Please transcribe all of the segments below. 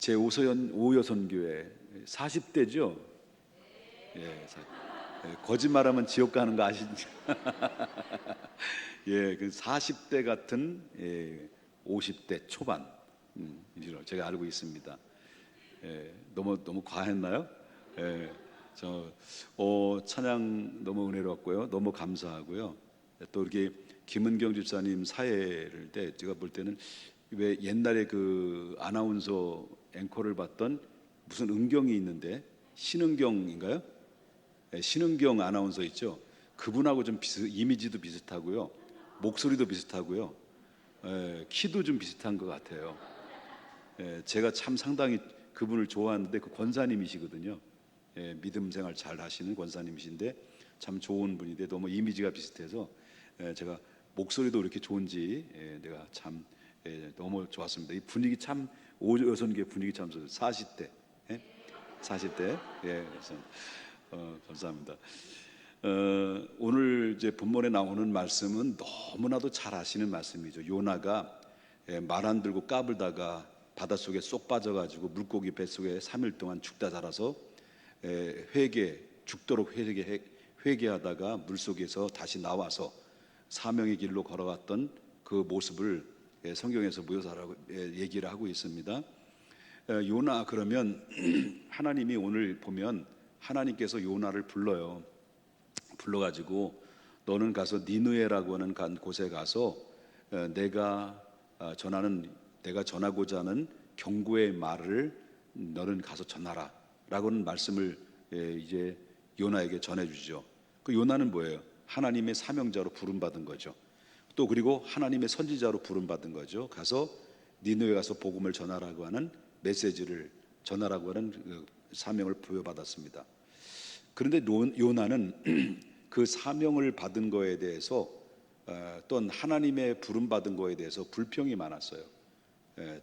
제5여선교회 40대죠? 거짓말하면 지옥 가는 거 아시죠? 그 40대 같은 50대 초반 이로 제가 알고 있습니다. 너무 과했나요? 찬양 너무 은혜로웠고요. 너무 감사하고요. 또 이렇게 김은경 집사님 사회를 때 제가 볼 때는 왜 옛날에 그 아나운서 앵커를 봤던 무슨 은경이 있는데 신은경인가요? 신은경 아나운서 있죠. 그분하고 좀 이미지도 비슷하고요, 목소리도 비슷하고요, 키도 좀 비슷한 것 같아요. 제가 참 상당히 그분을 좋아하는데 그 권사님이시거든요. 믿음 생활 잘 하시는 권사님이신데 참 좋은 분인데 너무 이미지가 비슷해서 제가 목소리도 이렇게 좋은지 내가 참 너무 좋았습니다. 이 분위기 참 오여선교회 분위기 참 좋아요. 40대 40대 그래서 감사합니다. 오늘 이제 본문에 나오는 말씀은 너무나도 잘 아시는 말씀이죠. 요나가 말 안 들고 까불다가 바닷속에 쏙 빠져가지고 물고기 뱃속에 3일 동안 죽다 살아서 죽도록 회개하다가 물속에서 다시 나와서 사명의 길로 걸어갔던 그 모습을 성경에서 묘사하고 얘기를 하고 있습니다. 요나 그러면 하나님이 오늘 보면 하나님께서 요나를 불러가지고 너는 가서 니느웨라고 하는 곳에 가서 내가 전하고자 하는 경고의 말을 너는 가서 전하라 라고는 말씀을 이제 요나에게 전해주죠. 그 요나는 뭐예요? 하나님의 사명자로 부름받은 거죠. 또 그리고 하나님의 선지자로 부름받은 거죠. 가서 니느웨 가서 복음을 전하라고 하는 메시지를 전하라고 하는 그 사명을 부여받았습니다. 그런데 요나는 그 사명을 받은 거에 대해서 또는 하나님의 부름받은 거에 대해서 불평이 많았어요.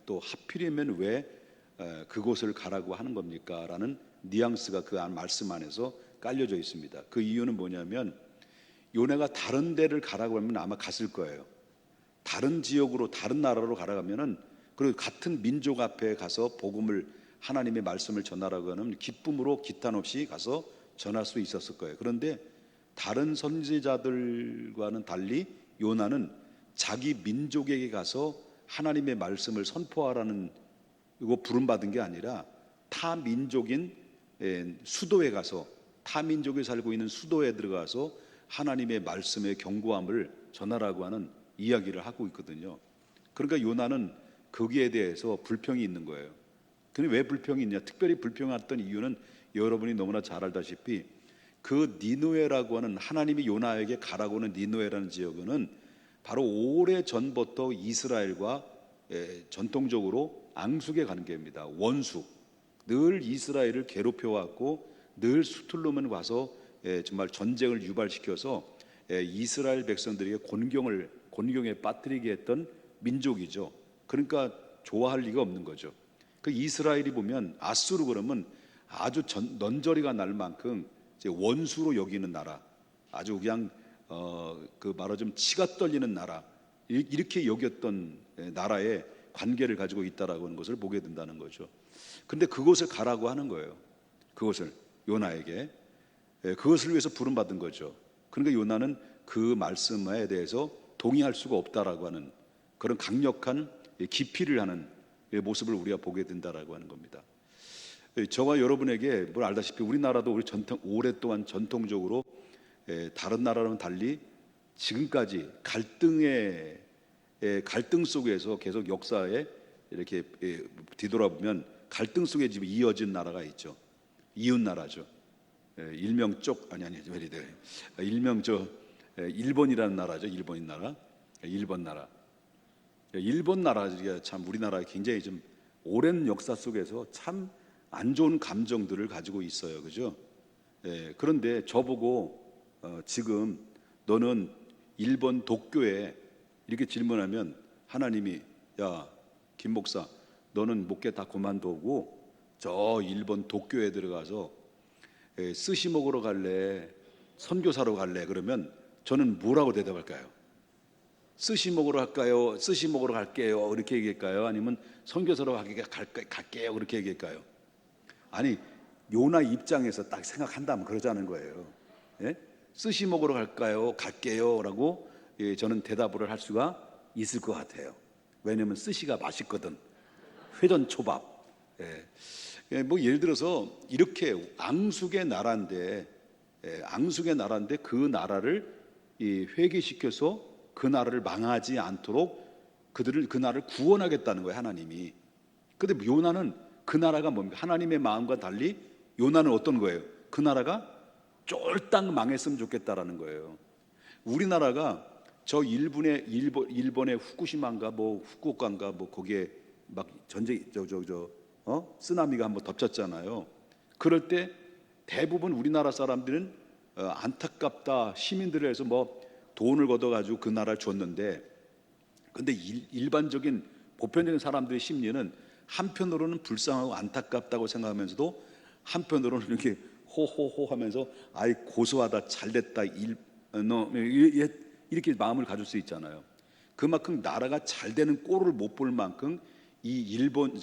또 하필이면 왜 그곳을 가라고 하는 겁니까? 라는 뉘앙스가 그 말씀 안에서 깔려져 있습니다. 그 이유는 뭐냐면 요나가 다른 데를 가라고 하면 아마 갔을 거예요. 다른 지역으로 다른 나라로 가라가면은 그리고 같은 민족 앞에 가서 복음을 하나님의 말씀을 전하라고 하는 기쁨으로 기탄 없이 가서 전할 수 있었을 거예요. 그런데 다른 선지자들과는 달리 요나는 자기 민족에게 가서 하나님의 말씀을 선포하라는 이거 부름받은 게 아니라 타 민족인 수도에 가서 타 민족에 살고 있는 수도에 들어가서 하나님의 말씀의 경고함을 전하라고 하는 이야기를 하고 있거든요. 그러니까 요나는 거기에 대해서 불평이 있는 거예요. 근데 왜 불평이 있냐? 특별히 불평했던 이유는 여러분이 너무나 잘 알다시피 그 니느웨라고 하는 하나님이 요나에게 가라고 하는 니느웨라는 지역은 바로 오래 전부터 이스라엘과 전통적으로 앙숙의 관계입니다. 원수, 늘 이스라엘을 괴롭혀왔고 늘 수틀로만 와서 정말 전쟁을 유발시켜서 이스라엘 백성들에게 곤경에 빠뜨리게 했던 민족이죠. 그러니까 좋아할 리가 없는 거죠. 그 이스라엘이 보면 아수르 그러면 아주 넌저리가 날 만큼 이제 원수로 여기는 나라, 아주 그냥 그 말하자면 치가 떨리는 나라, 이렇게 여겼던 나라의 관계를 가지고 있다라고 하는 것을 보게 된다는 거죠. 근데 그곳을 가라고 하는 거예요. 그것을 요나에게 그것을 위해서 부름받은 거죠. 그러니까 요나는 그 말씀에 대해서 동의할 수가 없다라고 하는 그런 강력한 기피를 하는 모습을 우리가 보게 된다라고 하는 겁니다. 저와 여러분에게 뭘 알다시피 우리나라도 우리 오랫동안 전통적으로 다른 나라와는 달리 지금까지 갈등 속에서 계속 역사에 이렇게 뒤돌아보면 갈등 속에 지금 이어진 나라가 있죠. 이웃 나라죠. 일명 일본이라는 나라죠. 일본 나라. 일본 나라가 참 우리나라에 굉장히 좀 오랜 역사 속에서 참 안 좋은 감정들을 가지고 있어요. 그죠? 그런데 저보고 지금 너는 일본 독교에 이렇게 질문하면 하나님이 야, 김 목사 너는 목회 다 그만두고 저 일본 독교에 들어가서 스시 먹으러 갈래? 선교사로 갈래? 그러면 저는 뭐라고 대답할까요? 스시 먹으러 갈까요? 스시 먹으러 갈게요. 이렇게 얘기할까요? 아니면 선교사로 갈게요. 그렇게 얘기할까요? 아니, 요나 입장에서 딱 생각한다면 그러자는 거예요. 예? 스시 먹으러 갈까요? 갈게요. 라고 저는 대답을 할 수가 있을 것 같아요. 왜냐하면 스시가 맛있거든. 회전 초밥. 뭐 예를 들어서 이렇게 앙숙의 나라인데, 그 나라를 회개시켜서 그 나라를 망하지 않도록 그 나라를 구원하겠다는 거예요, 하나님이. 근데 요나는 그 나라가 뭡니까? 하나님의 마음과 달리 요나는 어떤 거예요? 그 나라가 쫄딱 망했으면 좋겠다라는 거예요. 우리나라가 저 일본의 후쿠시마인가 뭐 후쿠오카인가 뭐 거기에 막 전쟁 쓰나미가 한번 덮쳤잖아요. 그럴 때 대부분 우리나라 사람들은 안타깝다, 시민들을 해서 뭐 돈을 걷어가지고 그 나라를 줬는데, 근데 일반적인 보편적인 사람들의 심리는 한편으로는 불쌍하고 안타깝다고 생각하면서도 한편으로는 이렇게 호호호 하면서 아이 고소하다, 잘됐다, 이렇게 마음을 가질 수 있잖아요. 그만큼 나라가 잘 되는 꼴을 못 볼 만큼 이 일본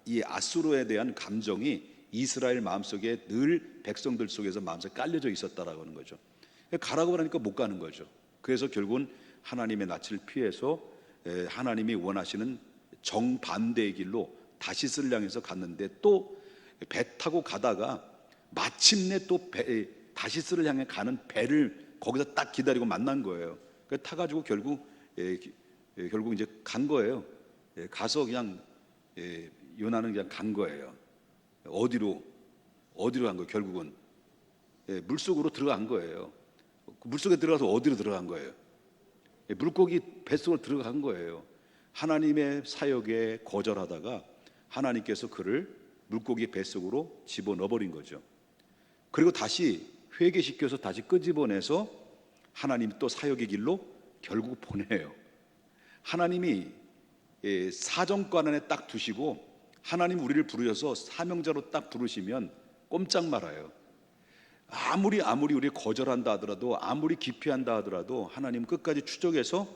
이 아수르에 대한 감정이 이스라엘 마음속에 늘 백성들 속에서 마음속에 깔려져 있었다라고 하는 거죠. 가라고 하니까 못 가는 거죠. 그래서 결국은 하나님의 낯을 피해서 하나님이 원하시는 정반대의 길로 다시스를 향해서 갔는데, 또 배 타고 가다가 마침내 또 다시스를 향해 가는 배를 거기서 딱 기다리고 만난 거예요. 그래서 타가지고 결국 이제 간 거예요. 가서 그냥 요나는 그냥 간 거예요. 어디로 간 거예요? 결국은 물속으로 들어간 거예요. 물속에 들어가서 어디로 들어간 거예요? 물고기 뱃속으로 들어간 거예요. 하나님의 사역에 거절하다가 하나님께서 그를 물고기 뱃속으로 집어넣어버린 거죠. 그리고 다시 회개시켜서 다시 끄집어내서 하나님 또 사역의 길로 결국 보내요. 하나님이 사정권 안에 딱 두시고 하나님 우리를 부르셔서 사명자로 딱 부르시면 꼼짝 말아요. 아무리 우리 거절한다 하더라도, 아무리 기피한다 하더라도 하나님 끝까지 추적해서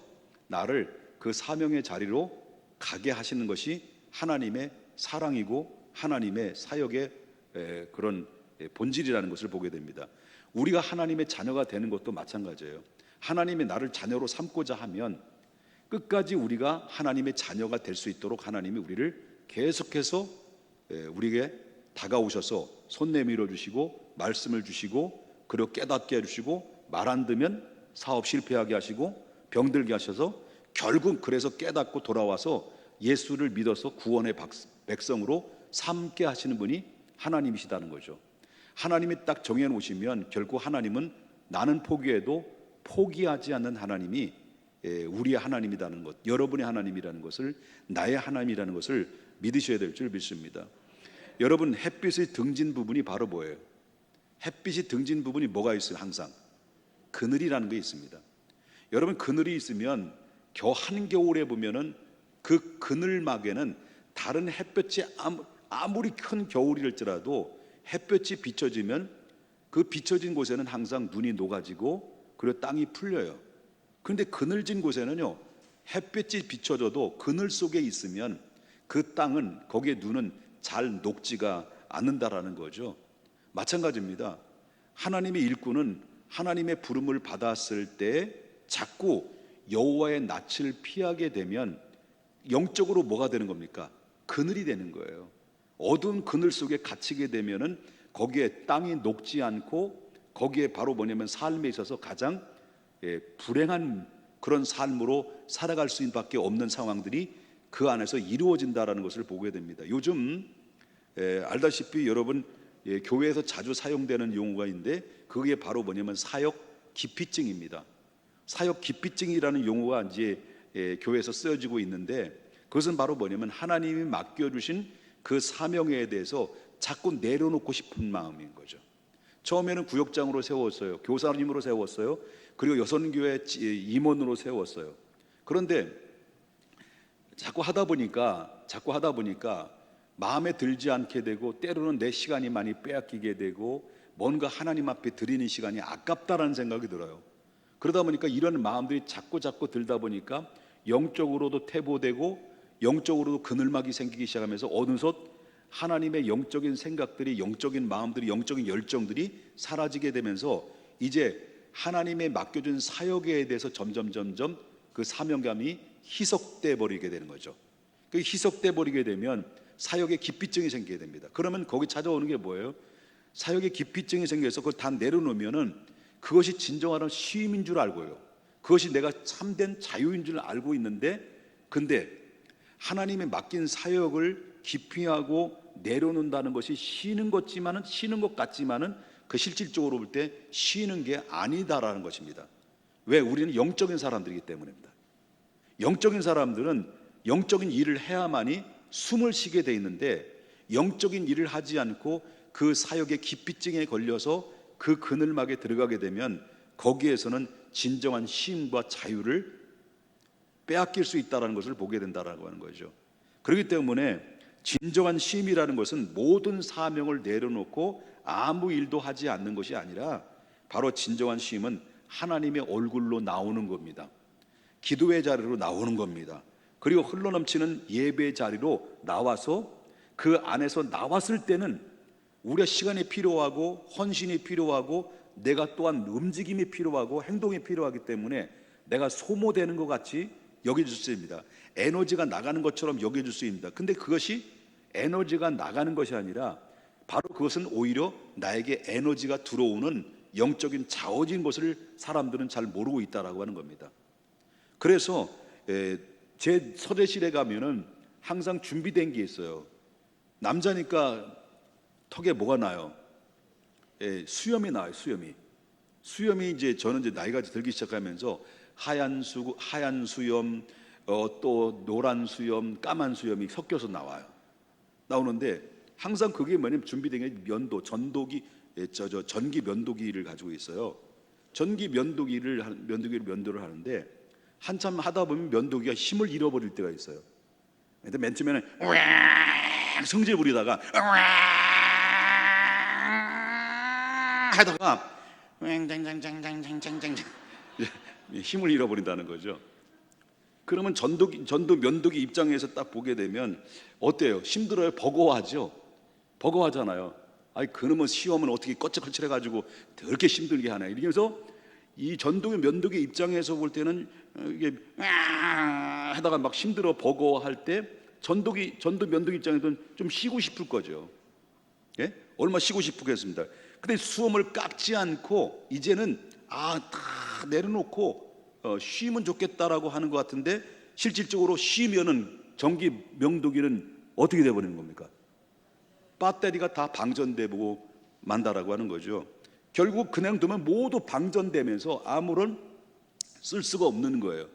나를 그 사명의 자리로 가게 하시는 것이 하나님의 사랑이고 하나님의 사역의 그런 본질이라는 것을 보게 됩니다. 우리가 하나님의 자녀가 되는 것도 마찬가지예요. 하나님의 나를 자녀로 삼고자 하면 끝까지 우리가 하나님의 자녀가 될 수 있도록 하나님이 우리를 계속해서 우리에게 다가오셔서 손 내밀어 주시고 말씀을 주시고, 그리고 깨닫게 해주시고, 말 안 듣면 사업 실패하게 하시고 병들게 하셔서 결국 그래서 깨닫고 돌아와서 예수를 믿어서 구원의 백성으로 삼게 하시는 분이 하나님이시다는 거죠. 하나님이 딱 정해 놓으시면 결국 하나님은 나는 포기해도 포기하지 않는 하나님이 우리의 하나님이라는 것, 여러분의 하나님이라는 것을, 나의 하나님이라는 것을 믿으셔야 될 줄 믿습니다. 여러분, 햇빛의 등진 부분이 바로 뭐예요? 햇빛이 등진 부분이 뭐가 있어요? 항상 그늘이라는 게 있습니다. 여러분, 그늘이 있으면 한겨울에 보면은 그 그늘막에는 다른 햇볕이 아무리 큰 겨울일지라도 햇볕이 비춰지면 그 비춰진 곳에는 항상 눈이 녹아지고 그리고 땅이 풀려요. 그런데 그늘진 곳에는요, 햇빛이 비춰져도 그늘 속에 있으면 그 땅은, 거기에 눈은 잘 녹지가 않는다라는 거죠. 마찬가지입니다. 하나님의 일꾼은 하나님의 부름을 받았을 때 자꾸 여호와의 낯을 피하게 되면 영적으로 뭐가 되는 겁니까? 그늘이 되는 거예요. 어두운 그늘 속에 갇히게 되면은 거기에 땅이 녹지 않고, 거기에 바로 뭐냐면 삶에 있어서 가장 불행한 그런 삶으로 살아갈 수밖에 없는 상황들이 그 안에서 이루어진다라는 것을 보게 됩니다. 요즘 알다시피 여러분, 교회에서 자주 사용되는 용어가 있는데 그게 바로 뭐냐면 사역 기피증입니다. 사역 기피증이라는 용어가 이제 교회에서 쓰여지고 있는데, 그것은 바로 뭐냐면 하나님이 맡겨주신 그 사명에 대해서 자꾸 내려놓고 싶은 마음인 거죠. 처음에는 구역장으로 세웠어요. 교사님으로 세웠어요. 그리고 여선교회 임원으로 세웠어요. 그런데 자꾸 하다 보니까 마음에 들지 않게 되고, 때로는 내 시간이 많이 빼앗기게 되고, 뭔가 하나님 앞에 드리는 시간이 아깝다라는 생각이 들어요. 그러다 보니까 이런 마음들이 자꾸 들다 보니까 영적으로도 퇴보되고 영적으로도 그늘막이 생기기 시작하면서 어느덧 하나님의 영적인 생각들이, 영적인 마음들이, 영적인 열정들이 사라지게 되면서 이제 하나님의 맡겨준 사역에 대해서 점점 그 사명감이 희석돼 버리게 되는 거죠. 그 희석돼 버리게 되면 사역의 기피증이 생기게 됩니다. 그러면 거기 찾아오는 게 뭐예요? 사역의 기피증이 생겨서 그걸 다 내려놓으면은 그것이 진정한 쉼인 줄 알고요, 그것이 내가 참된 자유인 줄 알고 있는데, 근데 하나님의 맡긴 사역을 기피하고 내려놓는다는 것이 쉬는 것 같지만은 그 실질적으로 볼 때 쉬는 게 아니다라는 것입니다. 왜? 우리는 영적인 사람들이기 때문입니다. 영적인 사람들은 영적인 일을 해야만이 숨을 쉬게 돼 있는데, 영적인 일을 하지 않고 그 사역의 기피증에 걸려서 그 그늘막에 들어가게 되면 거기에서는 진정한 쉼과 자유를 빼앗길 수 있다는 것을 보게 된다라고 하는 거죠. 그렇기 때문에 진정한 쉼이라는 것은 모든 사명을 내려놓고 아무 일도 하지 않는 것이 아니라, 바로 진정한 쉼은 하나님의 얼굴로 나오는 겁니다. 기도의 자리로 나오는 겁니다. 그리고 흘러넘치는 예배의 자리로 나와서 그 안에서 나왔을 때는 우리가 시간이 필요하고 헌신이 필요하고 내가 또한 움직임이 필요하고 행동이 필요하기 때문에 내가 소모되는 것 같이 여겨질 수 있습니다. 에너지가 나가는 것처럼 여겨질 수 있습니다. 근데 그것이 에너지가 나가는 것이 아니라 바로 그것은 오히려 나에게 에너지가 들어오는 영적인 자원인 것을 사람들은 잘 모르고 있다라고 하는 겁니다. 그래서 제 서재실에 가면은 항상 준비된 게 있어요. 남자니까 턱에 뭐가 나요? 수염이 나요. 수염이 이제 저는 이제 나이가 들기 시작하면서 하얀 수염, 또 노란 수염, 까만 수염이 섞여서 나오는데 항상 그게 뭐냐면 준비된 게 전기 면도기를 가지고 있어요. 전기 면도기를 면도를 하는데 한참 하다 보면 면도기가 힘을 잃어버릴 때가 있어요. 근데 맨 처음에는 성질 부리다가 하다가 힘을 잃어버린다는 거죠. 그러면 전도 면도기 입장에서 딱 보게 되면 어때요? 힘들어요? 버거워하잖아요. 아이, 그놈의 시험은 어떻게 꺼쩍거칠해가지고 그렇게 힘들게 하나. 이러면서 이 전도 면도기 입장에서 볼 때는 이게 하다가 막 힘들어 버거워할 때 전도 면도기 입장에서는 좀 쉬고 싶을 거죠. 예? 얼마나 쉬고 싶겠습니다. 근데 수험을 깎지 않고 이제는 다 내려놓고 쉬면 좋겠다라고 하는 것 같은데, 실질적으로 쉬면은 전기 면도기는 어떻게 돼버리는 겁니까? 배터리가 다 방전되고 만다라고 하는 거죠. 결국 그냥 두면 모두 방전되면서 아무런 쓸 수가 없는 거예요.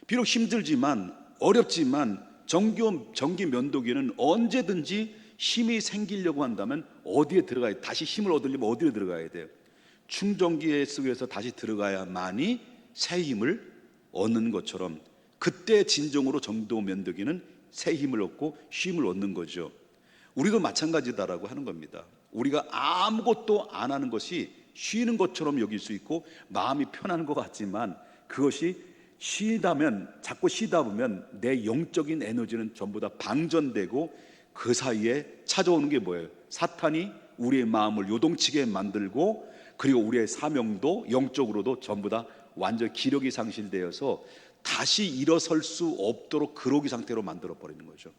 비록 힘들지만 어렵지만 전기 면도기는 언제든지 힘이 생기려고 한다면 어디에 들어가야 돼요? 다시 힘을 얻으려면 어디에 들어가야 돼요? 충전기에 속에서 다시 들어가야만이 새 힘을 얻는 것처럼, 그때 진정으로 전도 면도기는 새 힘을 얻고 쉼을 얻는 거죠. 우리도 마찬가지다라고 하는 겁니다. 우리가 아무것도 안 하는 것이 쉬는 것처럼 여길 수 있고 마음이 편한 것 같지만, 그것이 자꾸 쉬다 보면 내 영적인 에너지는 전부 다 방전되고 그 사이에 찾아오는 게 뭐예요? 사탄이 우리의 마음을 요동치게 만들고, 그리고 우리의 사명도 영적으로도 전부 다 완전 기력이 상실되어서 다시 일어설 수 없도록 그러기 상태로 만들어 버리는 거죠.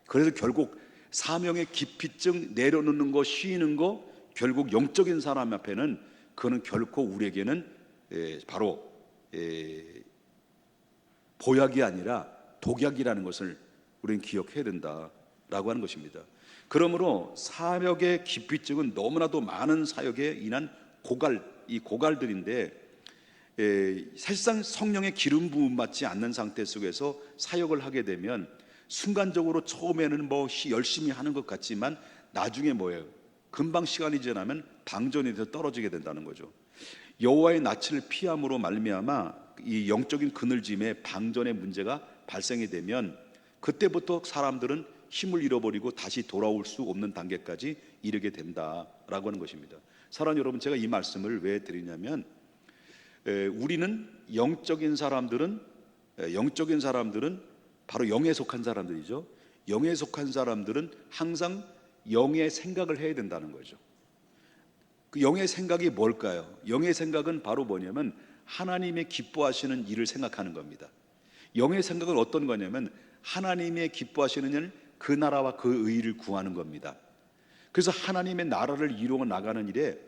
그래서 결국 사명의 기피증, 내려놓는 거, 쉬는 거, 결국 영적인 사람 앞에는 그거는 결코 우리에게는 바로 보약이 아니라 독약이라는 것을 우리는 기억해야 된다라고 하는 것입니다. 그러므로 사역의 기피증은 너무나도 많은 사역에 인한 고갈들인데, 사실상 성령의 기름 부음 받지 않는 상태 속에서 사역을 하게 되면 순간적으로 처음에는 열심히 하는 것 같지만 나중에 뭐예요? 금방 시간이 지나면 방전이 돼서 떨어지게 된다는 거죠. 여호와의 낯을 피함으로 말미암아 이 영적인 그늘짐에 방전의 문제가 발생이 되면 그때부터 사람들은 힘을 잃어버리고 다시 돌아올 수 없는 단계까지 이르게 된다라고 하는 것입니다. 사랑하는 여러분, 제가 이 말씀을 왜 드리냐면 우리는 영적인 사람들은 바로 영에 속한 사람들이죠. 영에 속한 사람들은 항상 영의 생각을 해야 된다는 거죠. 그 영의 생각이 뭘까요? 영의 생각은 바로 뭐냐면 하나님의 기뻐하시는 일을 생각하는 겁니다. 영의 생각은 어떤 거냐면 하나님의 기뻐하시는 일, 그 나라와 그 의를 구하는 겁니다. 그래서 하나님의 나라를 이루어 나가는 일에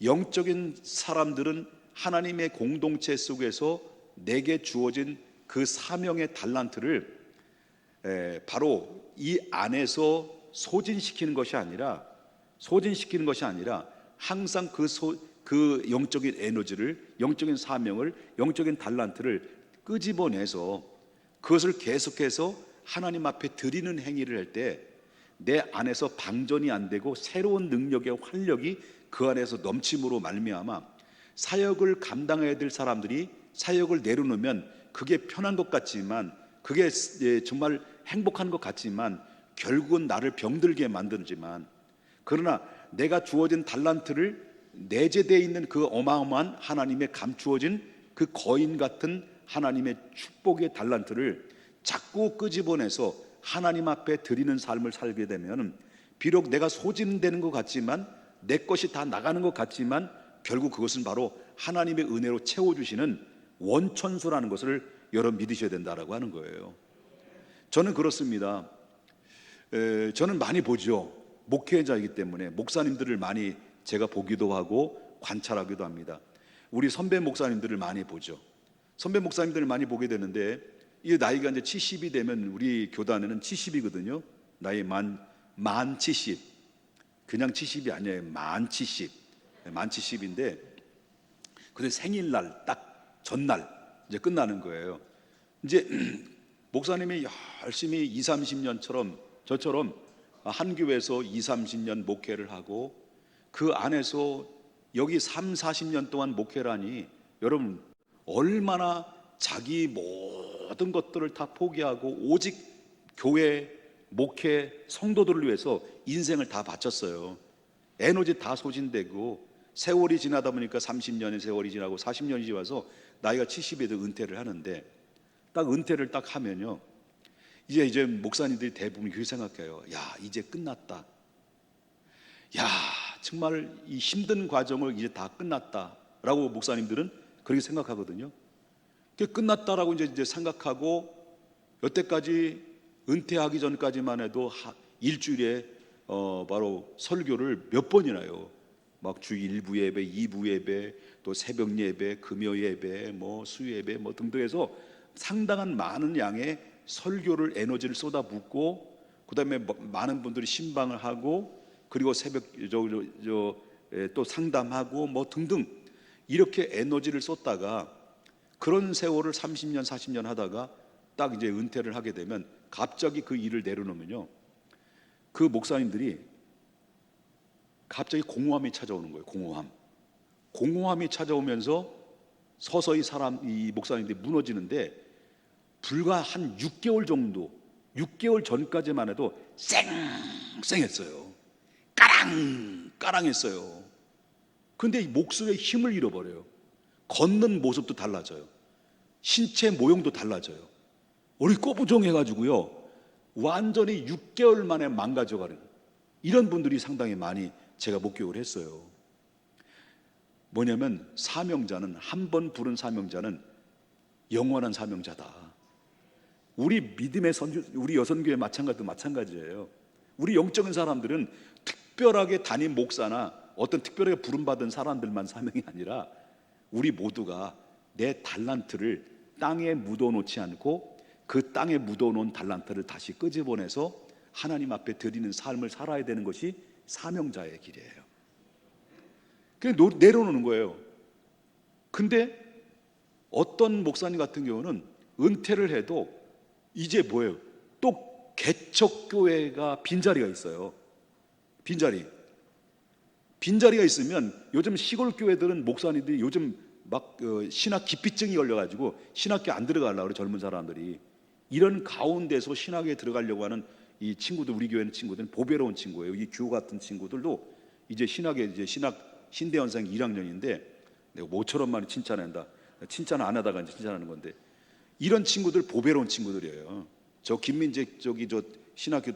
영적인 사람들은 하나님의 공동체 속에서 내게 주어진 그 사명의 달란트를 바로 이 안에서 소진시키는 것이 아니라 항상 그 영적인 에너지를, 영적인 사명을, 영적인 달란트를 끄집어내서 그것을 계속해서 하나님 앞에 드리는 행위를 할 때 내 안에서 방전이 안 되고 새로운 능력의 활력이 그 안에서 넘침으로 말미암아 사역을 감당해야 될 사람들이 사역을 내려놓으면 그게 편한 것 같지만, 그게 정말 행복한 것 같지만 결국은 나를 병들게 만들지만, 그러나 내가 주어진 달란트를 내재되어 있는 그 어마어마한 하나님의 감추어진 그 거인 같은 하나님의 축복의 달란트를 자꾸 끄집어내서 하나님 앞에 드리는 삶을 살게 되면 비록 내가 소진되는 것 같지만, 내 것이 다 나가는 것 같지만 결국 그것은 바로 하나님의 은혜로 채워주시는 원천수라는 것을 여러분 믿으셔야 된다라고 하는 거예요. 저는 그렇습니다. 저는 많이 보죠. 목회자이기 때문에 목사님들을 많이 제가 보기도 하고 관찰하기도 합니다. 우리 선배 목사님들을 많이 보죠. 선배 목사님들을 많이 보게 되는데, 이 나이가 이제 70이 되면 우리 교단에는 70이거든요. 나이 만 70. 그냥 70이 아니에요. 만 70. 만 70인데, 그래 생일날 딱 전날 이제 끝나는 거예요. 이제 목사님이 열심히 20, 30년처럼 저처럼 한 교회에서 20, 30년 목회를 하고 그 안에서 여기 3, 40년 동안 목회를 하니 여러분 얼마나 자기 모든 것들을 다 포기하고 오직 교회, 목회, 성도들을 위해서 인생을 다 바쳤어요. 에너지 다 소진되고 세월이 지나다 보니까 30년의 세월이 지나고 40년이 지나서 나이가 70에도 은퇴를 하는데, 딱 은퇴를 딱 하면요, 이제 목사님들이 대부분 그렇게 생각해요. 야, 이제 끝났다. 야, 정말 이 힘든 과정을 이제 다 끝났다라고 목사님들은 그렇게 생각하거든요. 끝났다라고 이제 생각하고, 여태까지 은퇴하기 전까지만 해도 일주일에 바로 설교를 몇 번이나 해요. 막 주 1부 예배, 2부 예배, 또 새벽 예배, 금요 예배, 뭐 수요 예배 뭐 등등 해서 상당한 많은 양의 설교를 에너지를 쏟아붓고, 그다음에 많은 분들이 신방을 하고, 그리고 새벽 또 상담하고 뭐 등등 이렇게 에너지를 쏟다가 그런 세월을 30년, 40년 하다가 딱 이제 은퇴를 하게 되면 갑자기 그 일을 내려놓으면요, 그 목사님들이 갑자기 공허함이 찾아오는 거예요. 공허함이 찾아오면서 서서히 이 목사님들이 무너지는데, 불과 한 6개월 정도, 6개월 전까지만 해도 쌩쌩했어요. 까랑까랑했어요. 근데 목숨의 힘을 잃어버려요. 걷는 모습도 달라져요. 신체 모형도 달라져요. 우리 꼬부정해가지고요, 완전히 6개월 만에 망가져가는 이런 분들이 상당히 많이 제가 목격을 했어요. 뭐냐면 사명자는, 한 번 부른 사명자는 영원한 사명자다. 우리 믿음의 우리 여선교회 마찬가지예요. 우리 영적인 사람들은 특별하게 담임 목사나 어떤 특별하게 부름받은 사람들만 사명이 아니라 우리 모두가 내 달란트를 땅에 묻어놓지 않고 그 땅에 묻어놓은 달란트를 다시 끄집어내서 하나님 앞에 드리는 삶을 살아야 되는 것이 사명자의 길이에요. 그냥 내려놓는 거예요. 근데 어떤 목사님 같은 경우는 은퇴를 해도 이제 뭐예요? 또 개척교회가 빈자리가 있어요. 빈자리가 있으면 요즘 시골 교회들은 목사님들이 요즘 막 신학 기피증이 걸려가지고 신학교 안 들어가려고 그래. 젊은 사람들이 이런 가운데서 신학에 들어가려고 하는 이 친구들, 우리 교회는 친구들은 보배로운 친구예요. 이 규 같은 친구들도 이제 신학에 신대원생 1학년인데 내가 모처럼 많이 칭찬한다. 칭찬 안 하다가 이제 칭찬하는 건데, 이런 친구들 보배로운 친구들이에요. 저 김민재 저기 저 신학교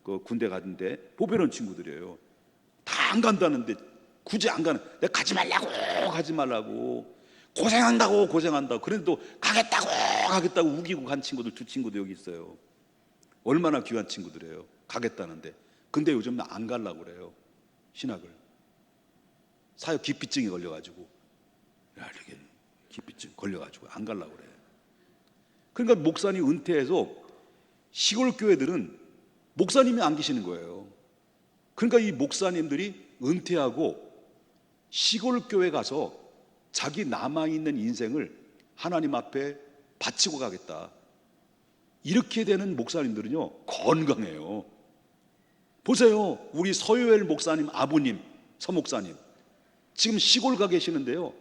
그 군대 가는데 보배로운 친구들이에요. 다 안 간다는데 굳이 안 가는, 내가 가지 말라고 고생한다고 그래도 가겠다고 우기고 간 친구들, 두 친구도 여기 있어요. 얼마나 귀한 친구들이에요. 가겠다는데. 근데 요즘 안 가려고 그래요. 신학을. 사역 기피증이 걸려가지고, 이렇게 기피증 걸려가지고 안 가려고 그래요. 그러니까 목사님 은퇴해서 시골 교회들은 목사님이 안 계시는 거예요. 그러니까 이 목사님들이 은퇴하고 시골 교회 가서 자기 남아있는 인생을 하나님 앞에 바치고 가겠다, 이렇게 되는 목사님들은요 건강해요. 보세요, 우리 서요엘 목사님 아버님, 서 목사님 지금 시골 가 계시는데요,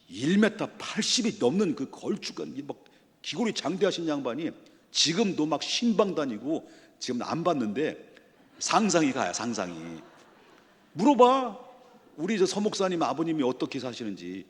1m 80이 넘는 그 걸쭉한 막 기골이 장대하신 양반이 지금도 막 신방 다니고, 지금 안 봤는데 상상이 가요. 상상이. 물어봐, 우리 저 서목사님 아버님이 어떻게 사시는지.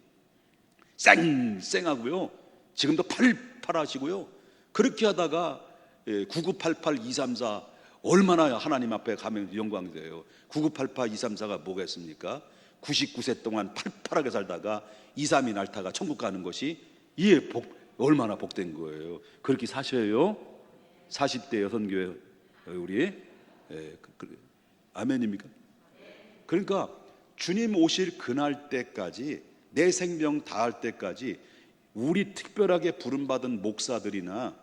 쌩쌩하고요, 지금도 팔팔하시고요. 그렇게 하다가 9988234 얼마나 하나님 앞에 가면 영광돼요. 9988234가 뭐겠습니까? 99세 동안 팔팔하게 살다가 2, 3이 날다가 천국 가는 것이 이에 얼마나 복된 거예요. 그렇게 사셔요. 40대 여선교회 우리 아멘입니까? 그러니까 주님 오실 그날 때까지, 내 생명 다할 때까지 우리 특별하게 부름받은 목사들이나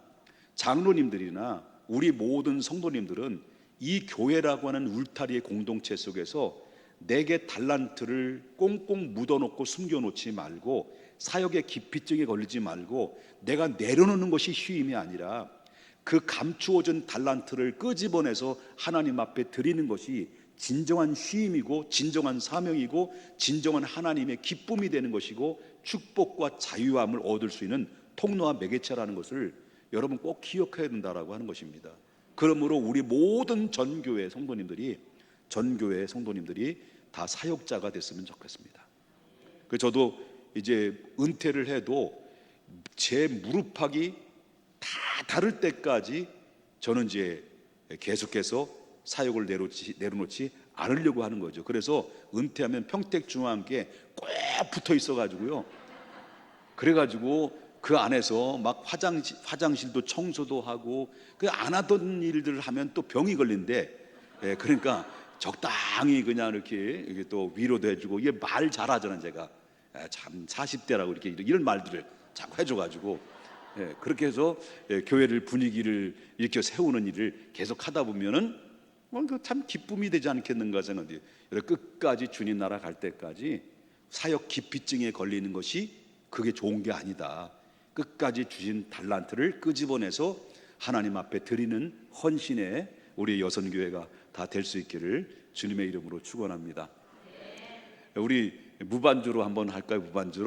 장로님들이나 우리 모든 성도님들은 이 교회라고 하는 울타리의 공동체 속에서 내게 달란트를 꽁꽁 묻어놓고 숨겨놓지 말고, 사역의 기피증에 걸리지 말고 내가 내려놓는 것이 쉼이 아니라 그 감추어진 달란트를 끄집어내서 하나님 앞에 드리는 것이 진정한 쉼이고 진정한 사명이고 진정한 하나님의 기쁨이 되는 것이고 축복과 자유함을 얻을 수 있는 통로와 매개체라는 것을 여러분 꼭 기억해야 된다라고 하는 것입니다. 그러므로 우리 모든 전교회 성도님들이 다 사역자가 됐으면 좋겠습니다. 저도 이제 은퇴를 해도 제 무릎팍이 다 다를 때까지 저는 이제 계속해서 사역을 내려놓지 않으려고 하는 거죠. 그래서 은퇴하면 평택중앙교회 꼭 붙어 있어가지고요. 그래가지고 그 안에서 막 화장실도 청소도 하고, 그 안 하던 일들을 하면 또 병이 걸린대. 그러니까 적당히 그냥 이렇게 또 위로도 해주고, 이게 말 잘하잖아요. 제가 참 40대라고 이렇게 이런 말들을 자꾸 해줘가지고, 그렇게 해서 교회를 분위기를 이렇게 세우는 일을 계속 하다 보면은 참 기쁨이 되지 않겠는가 생각해요. 끝까지 주님 나라 갈 때까지 사역 기피증에 걸리는 것이 그게 좋은 게 아니다. 끝까지 주신 달란트를 끄집어내서 하나님 앞에 드리는 헌신의 우리 여선교회가 다 될 수 있기를 주님의 이름으로 축원합니다. 우리 무반주로 한번 할까요? 무반주로.